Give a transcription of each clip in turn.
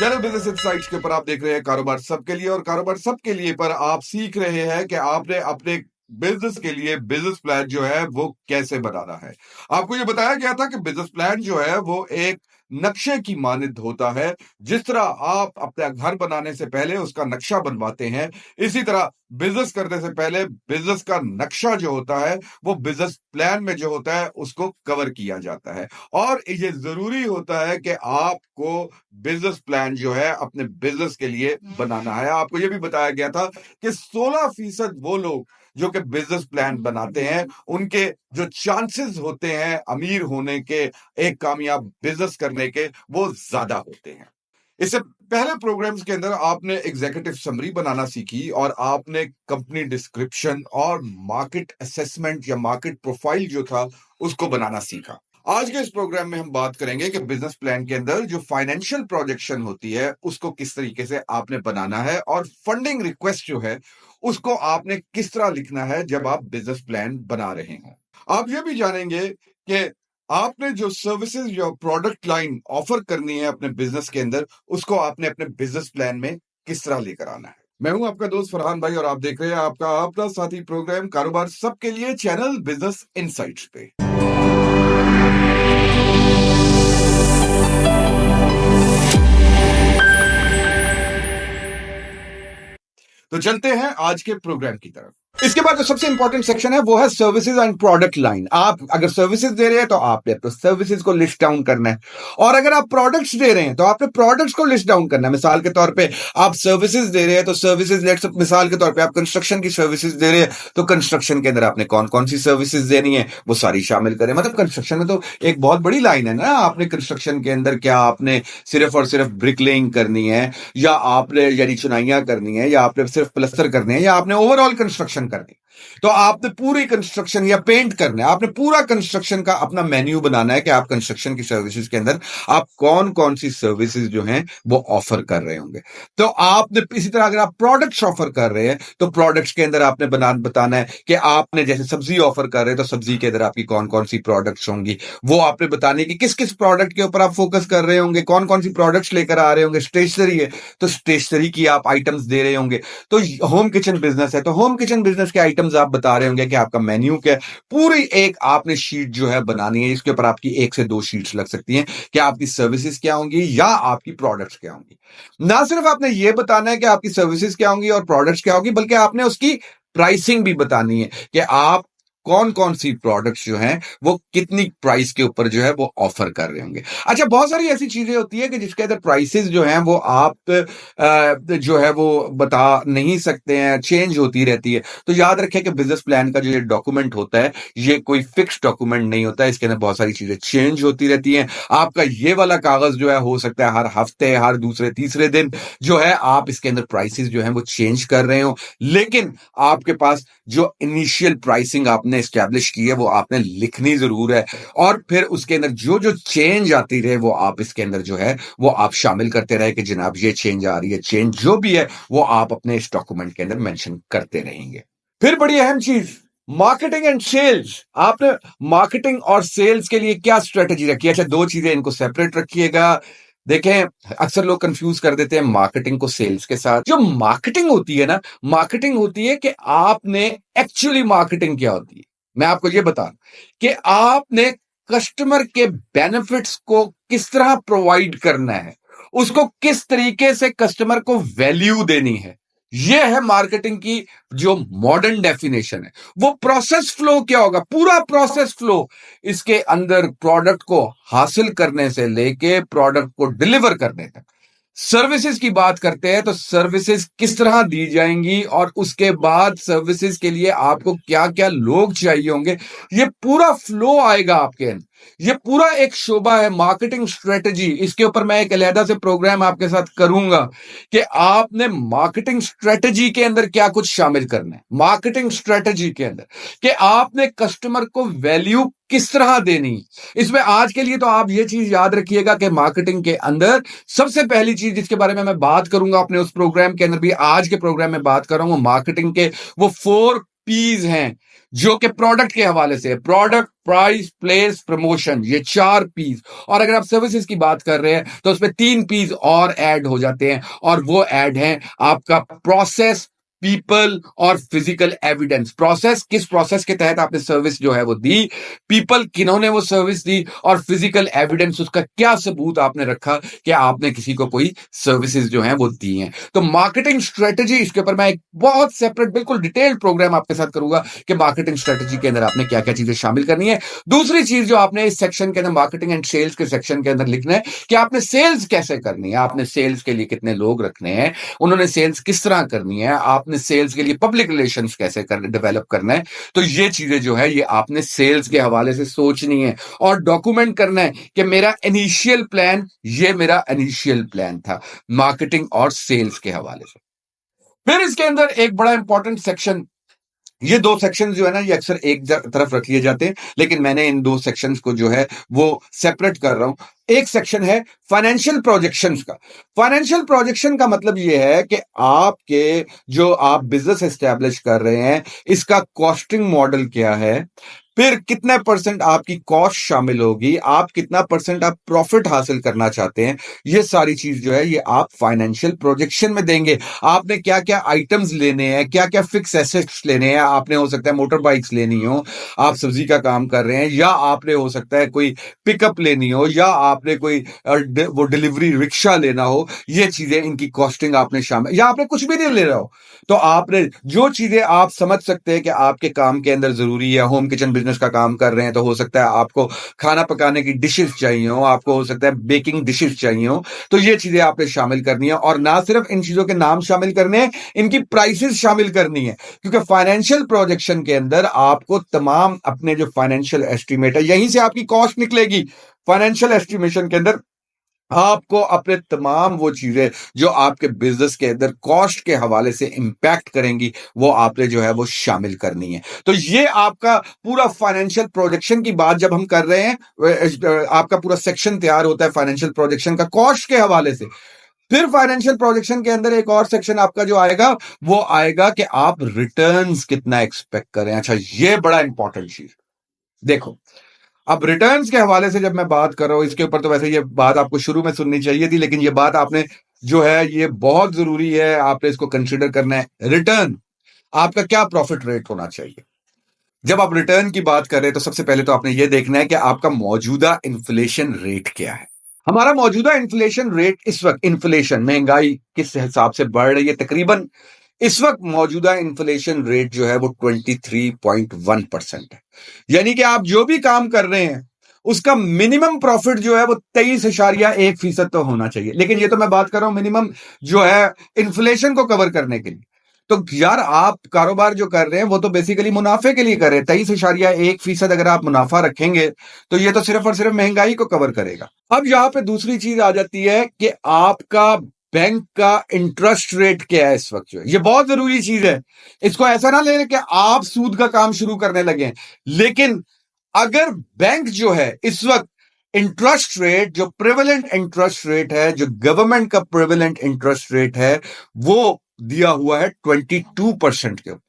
Channel business insights के ऊपर आप देख रहे हैं कारोबार सबके लिए, और कारोबार सबके लिए पर आप सीख रहे हैं कि आपने अपने बिजनेस के लिए बिजनेस प्लान जो है वो कैसे बनाना है। आपको ये बताया गया था कि बिजनेस प्लान जो है वो एक नक्शे की मानद होता है। जिस तरह आप अपना घर बनाने से पहले उसका नक्शा बनवाते हैं, इसी तरह बिजनेस करने से पहले बिजनेस का नक्शा जो होता है वो बिजनेस प्लान में जो होता है उसको कवर किया जाता है। और ये जरूरी होता है कि आपको बिजनेस प्लान जो है अपने बिजनेस के लिए बनाना है। आपको ये भी बताया गया था कि 16% वो लोग जो कि बिजनेस प्लान बनाते हैं उनके जो चांसेस होते हैं अमीर होने के, एक कामयाब बिजनेस करने के, वो ज्यादा होते हैं। इससे पहले प्रोग्राम्स के अंदर आपने एग्जीक्यूटिव समरी बनाना सीखी और आपने कंपनी डिस्क्रिप्शन और मार्केट असेसमेंट या मार्केट प्रोफाइल जो था उसको बनाना सीखा। आज के इस प्रोग्राम में हम बात करेंगे कि बिजनेस प्लान के अंदर जो फाइनेंशियल प्रोजेक्शन होती है उसको किस तरीके से आपने बनाना है, और फंडिंग रिक्वेस्ट जो है उसको आपने किस तरह लिखना है जब आप बिजनेस प्लान बना रहे हो। आप ये भी जानेंगे कि आपने जो सर्विसेज या प्रोडक्ट लाइन ऑफर करनी है अपने बिजनेस के अंदर, उसको आपने अपने बिजनेस प्लान में किस तरह लेकर आना है। मैं हूं आपका दोस्त फरहान भाई और आप देख रहे हैं आपका अपना साथी प्रोग्राम कारोबार सबके लिए, चैनल बिजनेस इनसाइट्स पे। तो चलते हैं आज के प्रोग्राम की तरफ। इसके बाद जो सबसे इंपॉर्टेंट सेक्शन है वो है सर्विसेज एंड प्रोडक्ट लाइन। आप अगर सर्विसेज दे रहे हैं तो आपने तो सर्विसेज को लिस्ट डाउन करना है, और अगर आप प्रोडक्ट्स दे रहे हैं तो आपने प्रोडक्ट्स को लिस्ट डाउन करना है। मिसाल के तौर पे आप सर्विसेज दे रहे हैं तो सर्विसेज, लेट्स मिसाल के तौर पे आप कंस्ट्रक्शन की सर्विसेज दे रहे हैं तो कंस्ट्रक्शन के अंदर आपने कौन कौन सी सर्विसेज देनी है वो सारी शामिल करें। मतलब कंस्ट्रक्शन में तो एक बहुत बड़ी लाइन है ना। आपने कंस्ट्रक्शन के अंदर क्या आपने सिर्फ और सिर्फ ब्रिकलेइंग करनी है, या आपने यानी चुनाइयां करनी है, या आपने सिर्फ प्लस्तर करने हैं, या आपने ओवरऑल कंस्ट्रक्शन करनी है। तो आपने पूरी कंस्ट्रक्शन या पेंट करना है, आपने पूरा कंस्ट्रक्शन का अपना मेन्यू बनाना है कि आप कंस्ट्रक्शन की सर्विसेज के अंदर आप कौन कौन सी सर्विसेज जो हैं वो ऑफर कर रहे होंगे। तो आपने इसी तरह अगर आप प्रोडक्ट्स ऑफर कर रहे हैं तो प्रोडक्ट्स के अंदर आपने बताना है कि आपने जैसे सब्जी ऑफर कर रहे हैं तो सब्जी के अंदर आपकी कौन कौन सी प्रोडक्ट्स होंगी, वो आपने बताने की किस किस प्रोडक्ट के ऊपर आप फोकस कर रहे होंगे, कौन कौन सी प्रोडक्ट्स लेकर आ रहे होंगे। स्टेशनरी है तो स्टेशनरी की आप आइटम्स दे रहे होंगे। तो होम किचन बिजनेस है तो होम किचन बिजनेस के आइटम्स आप बता रहे होंगे कि आपका मेन्यू क्या है। पूरी एक आपने शीट जो है बनानी है। इसके ऊपर आपकी 1 से 2 शीट्स लग सकती हैं कि आपकी सर्विसेज क्या होंगी या आपकी प्रोडक्ट्स क्या होंगी। ना सिर्फ आपने ये बताना है कि आपकी सर्विसेज क्या होंगी और प्रोडक्ट्स क्या होंगी, बल्कि आपने उसकी प्राइसिंग भी बतानी है कि आप कौन कौन सी प्रोडक्ट्स जो हैं वो कितनी प्राइस के ऊपर जो है वो ऑफर कर रहे होंगे। अच्छा, बहुत सारी ऐसी चीजें होती है कि जिसके अंदर प्राइसेस जो हैं वो आप जो है वो बता नहीं सकते हैं, चेंज होती रहती है। तो याद रखें कि बिजनेस प्लान का जो ये डॉक्यूमेंट होता है ये कोई फिक्स डॉक्यूमेंट नहीं होता है। इसके अंदर बहुत सारी चीजें चेंज होती रहती हैं। आपका ये वाला कागज जो है हो सकता है हर हफ्ते, हर दूसरे तीसरे दिन जो है आप इसके अंदर प्राइसेस जो है वो चेंज कर रहे हो, लेकिन आपके पास जो इनिशियल प्राइसिंग आपने एस्टैब्लिश की है वो आपने लिखनी जरूर है। और फिर उसके अंदर जो जो चेंज आती रहे वो आप इसके अंदर जो है वो आप शामिल करते रहे कि जनाब ये चेंज आ रही है। चेंज जो भी है वो आप अपने इस डॉक्यूमेंट के अंदर मेंशन करते रहेंगे। फिर बड़ी अहम चीज, मार्केटिंग एंड सेल्स। आपने मार्केटिंग और सेल्स के लिए क्या स्ट्रेटजी रखी है? अच्छा, 2 चीजें इनको सेपरेट रखिएगा। देखें, अक्सर लोग कंफ्यूज कर देते हैं मार्केटिंग को सेल्स के साथ। जो मार्केटिंग होती है ना, मार्केटिंग होती है कि आपने एक्चुअली मार्केटिंग क्या होती है मैं आपको ये बता रहा हूं कि आपने कस्टमर के बेनिफिट्स को किस तरह प्रोवाइड करना है, उसको किस तरीके से कस्टमर को वैल्यू देनी है। यह है मार्केटिंग की जो मॉडर्न डेफिनेशन है। वो प्रोसेस फ्लो क्या होगा, पूरा प्रोसेस फ्लो इसके अंदर प्रोडक्ट को हासिल करने से लेके प्रोडक्ट को डिलीवर करने तक। सर्विसेज की बात करते हैं तो सर्विसेज किस तरह दी जाएंगी और उसके बाद सर्विसेज के लिए आपको क्या क्या लोग चाहिए होंगे, ये पूरा फ्लो आएगा आपके अंदर। ये पूरा एक शोबा है मार्केटिंग स्ट्रेटजी। इसके ऊपर मैं एक अलहदा से प्रोग्राम आपके साथ करूंगा कि आपने मार्केटिंग स्ट्रेटजी के अंदर क्या कुछ शामिल करना है। मार्केटिंग स्ट्रेटजी के अंदर कि आपने कस्टमर को वैल्यू किस तरह देनी। इसमें आज के लिए तो आप ये चीज याद रखिएगा कि मार्केटिंग के अंदर सबसे पहली चीज जिसके बारे में मैं बात करूंगा अपने उस प्रोग्राम के अंदर भी, आज के प्रोग्राम में बात कर रहा हूं, मार्केटिंग के वो 4 पीज हैं जो कि प्रोडक्ट के हवाले से, प्रोडक्ट, प्राइस, प्लेस, प्रमोशन, ये 4 पीज। और अगर आप सर्विसेज की बात कर रहे हैं तो उसमें 3 पीज और ऐड हो जाते हैं, और वो ऐड है आपका प्रोसेस, पीपल और फिजिकल एविडेंस। प्रोसेस, किस प्रोसेस के तहत आपने सर्विस जो है वो दी, पीपल, किन्होंने वो सर्विस दी, और फिजिकल एविडेंस, उसका क्या सबूत आपने रखा कि आपने किसी को कोई सर्विसेज जो है वो दी हैं। तो मार्केटिंग स्ट्रेटेजी, इसके ऊपर मैं एक बहुत सेपरेट बिल्कुल डिटेल्ड प्रोग्राम आपके साथ करूंगा कि मार्केटिंग स्ट्रेटेजी के अंदर आपने क्या क्या चीजें शामिल करनी है। दूसरी चीज जो आपने इस सेक्शन के अंदर, मार्केटिंग एंड सेल्स के सेक्शन के अंदर लिखना है कि आपने सेल्स कैसे करनी है, आपने सेल्स के लिए कितने लोग रखने हैं, उन्होंने सेल्स किस तरह करनी है, आपने सेल्स के लिए पब्लिक रिलेशंस कैसे डेवलप करना है। तो ये चीजें जो है ये आपने सेल्स के हवाले से सोचनी है और डॉक्यूमेंट करना है कि मेरा इनिशियल प्लान, ये मेरा इनिशियल प्लान था मार्केटिंग और सेल्स के हवाले से। फिर इसके अंदर एक बड़ा इंपॉर्टेंट सेक्शन, ये 2 सेक्शन जो है ना ये अक्सर एक तरफ रख लिए जाते हैं, लेकिन मैंने इन 2 सेक्शंस को जो है वो सेपरेट कर रहा हूं। एक सेक्शन है फाइनेंशियल प्रोजेक्शंस का। फाइनेंशियल प्रोजेक्शन का मतलब ये है कि आपके जो आप बिजनेस एस्टेब्लिश कर रहे हैं, इसका कॉस्टिंग मॉडल क्या है, फिर कितने परसेंट आपकी कॉस्ट शामिल होगी, आप कितना परसेंट आप प्रॉफिट हासिल करना चाहते हैं, ये सारी चीज जो है ये आप फाइनेंशियल प्रोजेक्शन में देंगे। आपने क्या क्या आइटम्स लेने हैं, क्या क्या फिक्स एसेट्स लेने हैं, आपने हो सकता है मोटर बाइक्स लेनी हो, आप सब्जी का काम कर रहे हैं, या आपने हो सकता है कोई पिकअप लेनी हो, या आपने कोई वो डिलीवरी रिक्शा लेना हो, ये चीजें इनकी कॉस्टिंग आपने शामिल, या आपने कुछ भी नहीं ले रहा हो तो आपने जो चीजें आप समझ सकते हैं कि आपके काम के अंदर जरूरी है, होम किचन बिजनेस का काम कर रहे हैं तो हो सकता है आपको खाना पकाने की डिशेस चाहिए हो, आपको हो सकता है बेकिंग डिशेस चाहिए हो, तो ये चीजें आपने शामिल करनी है। और ना सिर्फ इन चीजों के नाम शामिल करने हैं, इनकी प्राइसेस शामिल करनी है, क्योंकि फाइनेंशियल प्रोजेक्शन के अंदर आपको तमाम अपने जो फाइनेंशियल एस्टिमेट है, यहीं से आपकी कॉस्ट निकलेगी। फाइनेंशियल एस्टिमेशन के अंदर आपको अपने तमाम वो चीजें जो आपके बिजनेस के अंदर कॉस्ट के हवाले से इंपैक्ट करेंगी, वो आपने जो है वो शामिल करनी है। तो ये आपका पूरा फाइनेंशियल प्रोजेक्शन की बात जब हम कर रहे हैं, आपका पूरा सेक्शन तैयार होता है फाइनेंशियल प्रोजेक्शन का कॉस्ट के हवाले से। फिर फाइनेंशियल प्रोजेक्शन के अंदर एक और सेक्शन आपका जो आएगा वो आएगा कि आप रिटर्न्स कितना एक्सपेक्ट करें। अच्छा, ये बड़ा इंपॉर्टेंट चीज देखो, अब रिटर्न्स के हवाले से जब मैं बात कर रहा हूं, इसके ऊपर तो वैसे ये बात आपको शुरू में सुननी चाहिए थी, लेकिन ये बात आपने जो है ये बहुत जरूरी है, आपने इसको कंसीडर करना है। रिटर्न, आपका क्या प्रॉफिट रेट होना चाहिए। जब आप रिटर्न की बात कर रहे हैं तो सबसे पहले तो आपने ये देखना है कि आपका मौजूदा इन्फ्लेशन रेट क्या है। हमारा मौजूदा इन्फ्लेशन रेट इस वक्त, इन्फ्लेशन महंगाई किस हिसाब से बढ़ रही है, तकरीबन इस वक्त मौजूदा इन्फ्लेशन रेट जो है वो 23.1% है। यानी कि आप जो भी काम कर रहे हैं उसका मिनिमम प्रॉफिट जो है वो 23.1% तो होना चाहिए। लेकिन ये तो मैं बात कर रहा हूं मिनिमम जो है इन्फ्लेशन को कवर करने के लिए। तो यार आप कारोबार जो कर रहे हैं वो तो बेसिकली मुनाफे के लिए कर रहे हैं। 23.1% अगर आप मुनाफा रखेंगे तो ये तो सिर्फ और सिर्फ महंगाई को कवर करेगा। अब यहां पे दूसरी चीज आ जाती है कि आपका बैंक का इंटरेस्ट रेट क्या है इस वक्त जो है, ये बहुत जरूरी चीज है। इसको ऐसा ना लें कि आप सूद का काम शुरू करने लगे, लेकिन अगर बैंक जो है इस वक्त इंटरेस्ट रेट, जो प्रेवलेंट इंटरेस्ट रेट है, जो गवर्नमेंट का प्रेवलेंट इंटरेस्ट रेट है, वो दिया हुआ है 22% के ऊपर,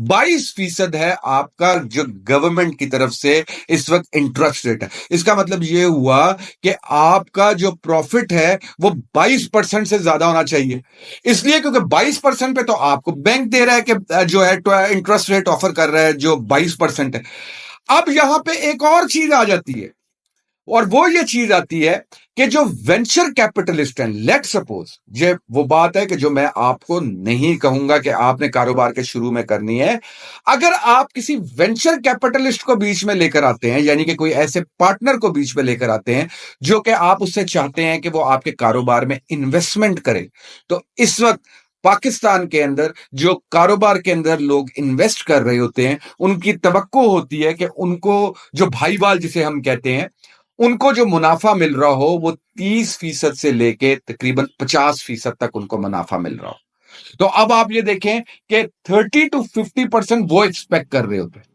22% है आपका जो गवर्नमेंट की तरफ से इस वक्त इंटरेस्ट रेट है। इसका मतलब यह हुआ कि आपका जो प्रॉफिट है वो 22% से ज्यादा होना चाहिए। इसलिए क्योंकि 22% पे तो आपको बैंक दे रहा है कि जो है इंटरेस्ट रेट ऑफर कर रहा है जो 22% है। अब यहां पे एक और चीज आ जाती है, और वो ये चीज आती है कि जो वेंचर कैपिटलिस्ट हैं, लेट सपोज, ये वो बात है कि जो मैं आपको नहीं कहूंगा कि आपने कारोबार के शुरू में करनी है। अगर आप किसी वेंचर कैपिटलिस्ट को बीच में लेकर आते हैं, यानी कि कोई ऐसे पार्टनर को बीच में लेकर आते हैं जो कि आप उससे चाहते हैं कि वो आपके कारोबार में इन्वेस्टमेंट करे, तो इस वक्त पाकिस्तान के अंदर जो कारोबार के अंदर लोग इन्वेस्ट कर रहे होते हैं, उनकी तवक्को होती है कि उनको जो भाईवाल जिसे हम कहते हैं, उनको जो मुनाफा मिल रहा हो वो 30% से लेके तकरीबन 50% तक उनको मुनाफा मिल रहा हो। तो अब आप ये देखें कि 30 to 50% वो एक्सपेक्ट कर रहे होते हैं।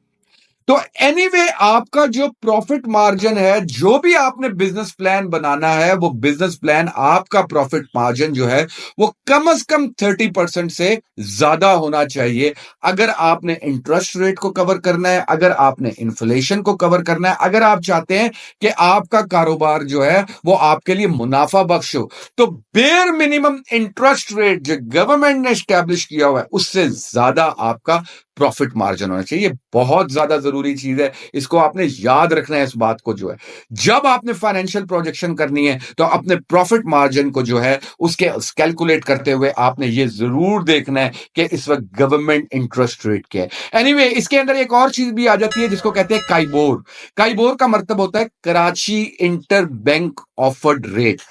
तो एनीवे आपका जो प्रॉफिट मार्जिन है, जो भी आपने बिजनेस प्लान बनाना है, वो बिजनेस प्लान आपका प्रॉफिट मार्जिन जो है वो कम से कम 30% से ज्यादा होना चाहिए। अगर आपने इंटरेस्ट रेट को कवर करना है, अगर आपने इन्फ्लेशन को कवर करना है, अगर आप चाहते हैं कि आपका कारोबार जो है वो आपके लिए मुनाफा बख्श हो, तो बेयर मिनिमम इंटरेस्ट रेट जो गवर्नमेंट ने एस्टैब्लिश किया हुआ है उससे ज्यादा आपका प्रॉफिट मार्जिन होना चाहिए। बहुत ज्यादा जरूरी चीज है, इसको आपने याद रखना है। इस बात को जो है जब आपने फाइनेंशियल प्रोजेक्शन करनी है तो अपने प्रॉफिट मार्जिन को जो है उसके कैलकुलेट करते हुए आपने ये जरूर देखना है कि इस वक्त गवर्नमेंट इंटरेस्ट रेट क्या है। एनीवे इसके अंदर एक और चीज भी आ जाती है जिसको कहते हैं काइबोर। काइबोर का मतलब होता है Karachi inter bank offered rate.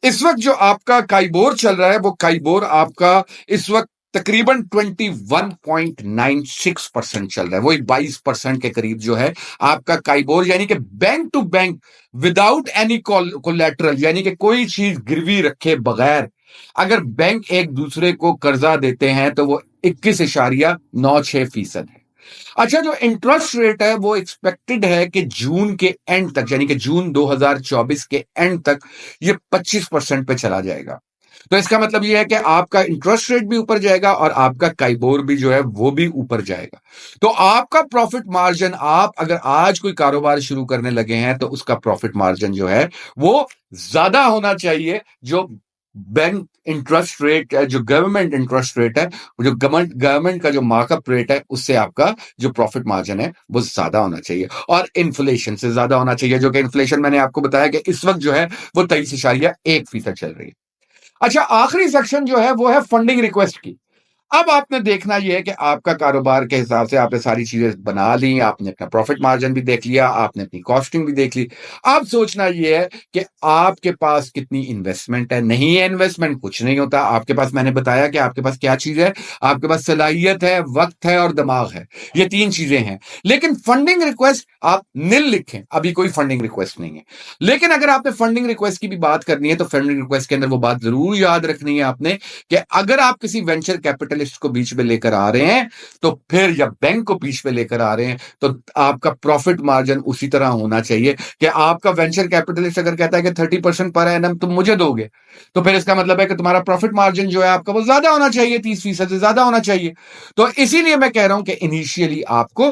इस वक्त जो आपका काइबोर चल रहा है वो काइबोर आपका इस वक्त तकरीबन 21.96% चल रहा है, वही 22% के करीब जो है आपका काइबोर, यानी कि bank to bank without any collateral, यानी कि कोई चीज गिरवी रखे बगैर अगर बैंक एक दूसरे को कर्जा देते हैं तो वो 21.96% है। अच्छा, जो इंटरेस्ट रेट है वो एक्सपेक्टेड है कि जून के एंड तक, यानी कि जून 2024 के एंड तक ये 25% पे चला जाएगा। तो इसका मतलब ये है कि आपका इंटरेस्ट रेट भी ऊपर जाएगा और आपका काइबोर भी जो है वो भी ऊपर जाएगा। तो आपका प्रॉफिट मार्जिन, आप अगर आज कोई कारोबार शुरू करने लगे हैं तो उसका प्रॉफिट मार्जिन जो है वो ज्यादा होना चाहिए जो बैंक इंटरेस्ट रेट है, जो गवर्नमेंट इंटरेस्ट रेट है, जो गवर्नमेंट का जो मार्कअप रेट है उससे आपका जो प्रॉफिट मार्जिन है वो ज्यादा होना चाहिए और इन्फ्लेशन से ज्यादा होना चाहिए, जो कि इन्फ्लेशन मैंने आपको बताया कि इस वक्त जो है वो 23.1% चल रही है। अच्छा, आखिरी सेक्शन जो है वो है फंडिंग रिक्वेस्ट की। अब आपने देखना यह है कि आपका कारोबार के हिसाब से आपने सारी चीजें बना ली, आपने अपना प्रॉफिट मार्जिन भी देख लिया, आपने अपनी कॉस्टिंग भी देख ली। अब सोचना यह है कि आपके पास कितनी इन्वेस्टमेंट है। नहीं है इन्वेस्टमेंट कुछ नहीं होता। आपके पास, मैंने बताया कि आपके पास क्या चीज है, आपके पास सलाहियत है, वक्त है और दिमाग है, ये तीन चीजें हैं। लेकिन फंडिंग रिक्वेस्ट आप नील लिखें, अभी कोई फंडिंग रिक्वेस्ट नहीं है। लेकिन अगर आपने फंडिंग रिक्वेस्ट की भी बात करनी है तो फंडिंग रिक्वेस्ट के अंदर वो बात जरूर याद रखनी है आपने कि अगर आप किसी वेंचर कैपिटलिस्ट को बीच में लेकर आ रहे हैं तो फिर, या बैंक को बीच में लेकर आ रहे हैं तो आपका प्रॉफिट मार्जिन उसी तरह होना चाहिए कि आपका वेंचर कैपिटलिस्ट अगर कहता है कि 30% पर एनम तुम मुझे दोगे, तो फिर इसका मतलब है कि तुम्हारा प्रॉफिट मार्जिन जो है आपका वो ज्यादा होना चाहिए, 30% से ज्यादा होना चाहिए। तो इसीलिए मैं कह रहा हूं कि इनिशियली आपको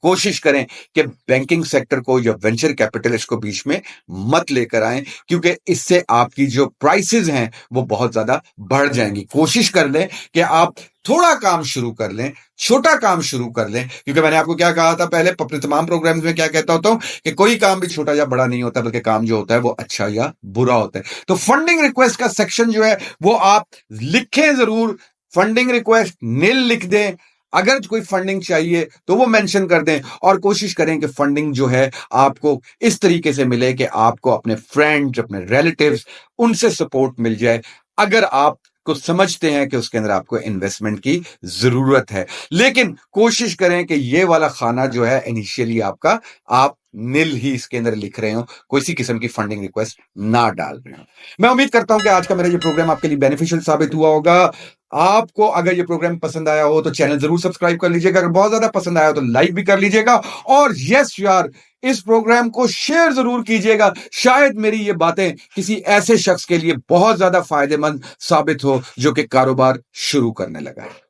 कोशिश करें कि बैंकिंग सेक्टर को या वेंचर कैपिटलिस्ट को बीच में मत लेकर आएं, क्योंकि इससे आपकी जो प्राइसेस हैं वो बहुत ज्यादा बढ़ जाएंगी। कोशिश कर लें कि आप थोड़ा काम शुरू कर लें, छोटा काम शुरू कर लें, क्योंकि मैंने आपको क्या कहा था पहले अपने तमाम प्रोग्राम्स में, क्या कहता होता हूं कि कोई काम भी छोटा या बड़ा नहीं होता, बल्कि काम जो होता है वो अच्छा या बुरा होता है। तो फंडिंग रिक्वेस्ट का सेक्शन जो है वो आप लिखें जरूर, फंडिंग रिक्वेस्ट नील लिख दें। अगर कोई फंडिंग चाहिए तो वो मेंशन कर दें और कोशिश करें कि फंडिंग जो है आपको इस तरीके से मिले कि आपको अपने फ्रेंड्स, अपने रिलेटिव्स, उनसे सपोर्ट मिल जाए। अगर आप को समझते हैं कि उसके अंदर आपको इन्वेस्टमेंट की जरूरत है, लेकिन कोशिश करें कि ये वाला खाना जो है इनिशियली आपका, आप नील ही इसके अंदर लिख रहे हो, कोई सी किस्म की फंडिंग रिक्वेस्ट ना डाल रहे हो। मैं उम्मीद करता हूं कि आज का मेरा ये प्रोग्राम आपके लिए बेनिफिशियल साबित हुआ होगा। आपको अगर ये प्रोग्राम पसंद आया हो तो चैनल जरूर सब्सक्राइब कर लीजिएगा, अगर बहुत ज्यादा पसंद आया हो तो लाइक भी कर लीजिएगा, और यस यार, इस प्रोग्राम को शेयर जरूर कीजिएगा। शायद मेरी ये बातें किसी ऐसे शख्स के लिए बहुत ज्यादा फायदेमंद साबित हो जो कि कारोबार शुरू करने लगा है।